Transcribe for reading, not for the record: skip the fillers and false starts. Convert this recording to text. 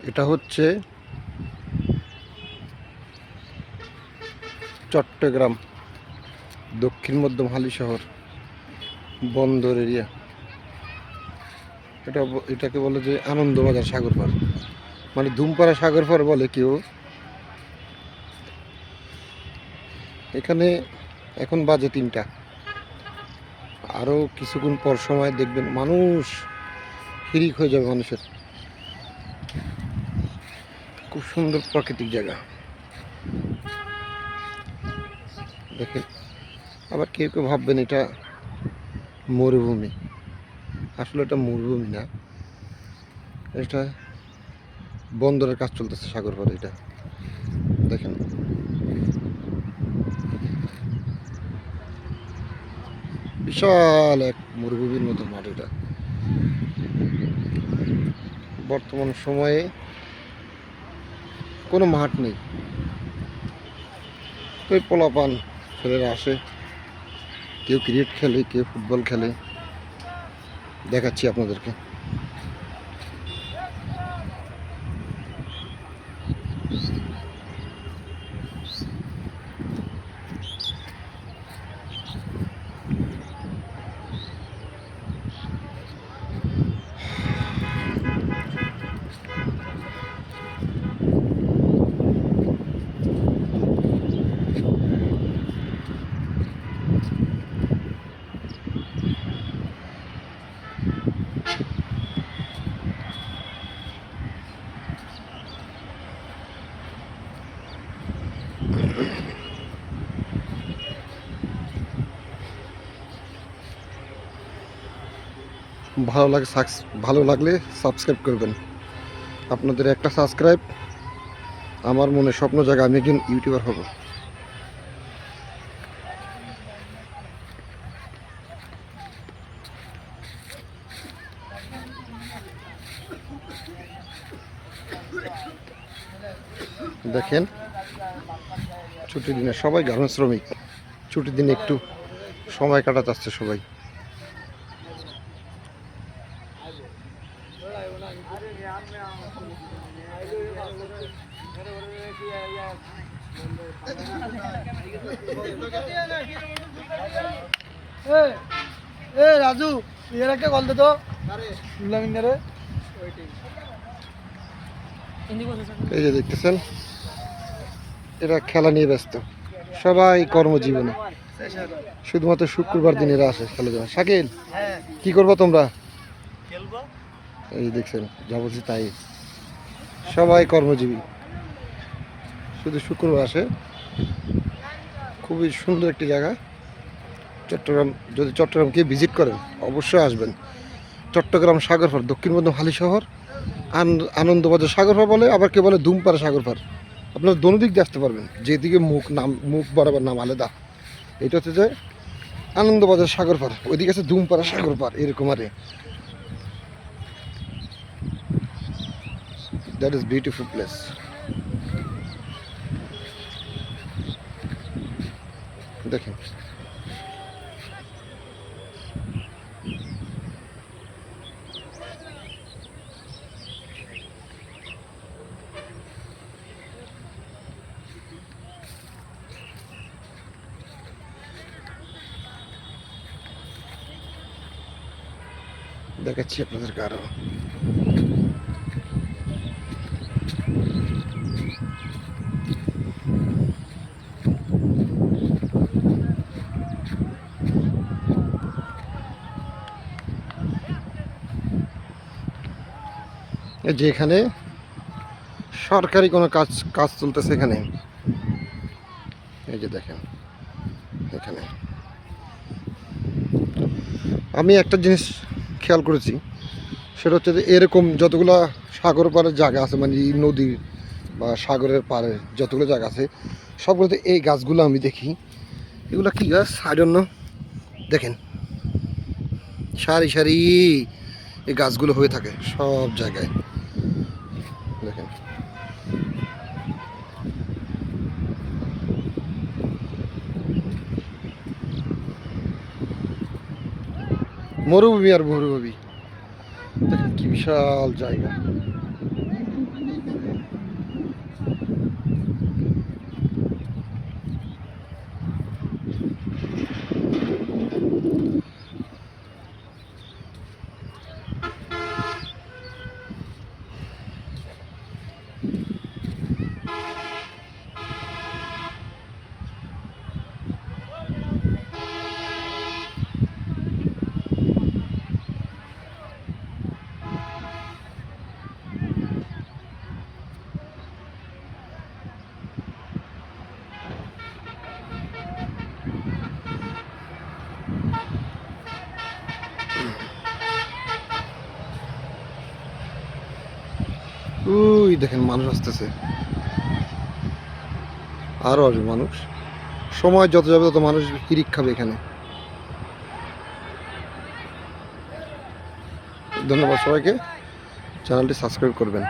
এটা হচ্ছে চট্টগ্রাম দক্ষিণ মধ্য হালিশহর বন্দর এরিয়া। এটাকে বলে যে আনন্দবাজার সাগর পার, মানে ধুমপাড়া সাগর পার বলে কেউ। এখানে এখন বাজে 3টা, আরও কিছুক্ষণ পর সময় দেখবেন মানুষ হিরিক হয়ে যাবে মানুষের। খুব সুন্দর প্রাকৃতিক জায়গা দেখেন। আবার কেউ কেউ ভাববেন এটা মরুভূমি, আসলে এটা মরুভূমি না, এটা বন্দরের কাজ চলতেছে সাগর পাড়ে। এটা দেখেন বিশাল এক মরুভূমির মতো মাঠ। এটা বর্তমান সময়ে কোনো মাঠ নেই, ওই পোলাপান ছেলেরা আসে, কেউ ক্রিকেট খেলে, কেউ ফুটবল খেলে। দেখাচ্ছি আপনাদেরকে। ভালো লাগলে সাবস্ক্রাইব করবেন। আপনাদের একটা সাবস্ক্রাইব আমার মনে স্বপ্ন জায়গা, আমি একজন ইউটিউবার হব। দেখেন ছুটির দিনে সবাই গার্মেন্টস শ্রমিক, ছুটির দিনে একটু সময় কাটাতে আসছে সবাই। রাজু এর একটা কল দে তো। এই যে দেখতেছেন এরা খেলা নিয়ে ব্যস্ত, সবাই কর্মজীবনে। শুধুমাত্র শুক্রবার দিন এরা আসে খেলা যাবে। শাকিল কি করবো তোমরা? এই দেখছেন যা বলছি তাই, সবাই কর্মজীবী, শুধু শুক্রবার আসে। খুবই সুন্দর একটি জায়গা চট্টগ্রাম। যদি চট্টগ্রামকে ভিজিট করেন অবশ্যই আসবেন। চট্টগ্রাম সাগর পার, দক্ষিণ মধ্য হালিশহর আনন্দবাজার সাগর পার বলে, আবার কেউ বলে ধুমপাড়া সাগর পার। আপনারা দোনো দিক দিয়ে আসতে পারবেন, যেদিকে মুখ বরাবর নাম আলাদা। এটা হচ্ছে যে আনন্দবাজার সাগর পার, ওইদিকে আছে ধুমপাড়া সাগর পার, এরকম। আরে দ্যাট ইজ বিউটিফুল প্লেস। দেখেন দেখাচ্ছি আপনাদেরকে আরো। যেখানে সরকারি কোনো কাজ চলতেছে এখানে, এই যে দেখেন এখানে। আমি একটা জিনিস খেয়াল করেছি, সেটা হচ্ছে যে এরকম যতগুলো সাগর পাড়ের জায়গা আছে, মানে নদী বা সাগরের পাড়ে যতগুলো জায়গা আছে, সবগুলোতে এই গাছগুলো আমি দেখি। এগুলো কি গাছ আই ডোন্ট নো। দেখেন সারি সারি এই গাছগুলো হয়ে থাকে সব জায়গায়। দেখেন মরুভূমি আর মরুভূমি। দেখেন কি বিশাল জায়গা। ওই দেখেন মানুষ আসতেছে, আরো আসবে মানুষ। সময় যত যাবে তত মানুষ হিরিক খাবে এখানে। ধন্যবাদ সবাইকে, চ্যানেলটি সাবস্ক্রাইব করবেন।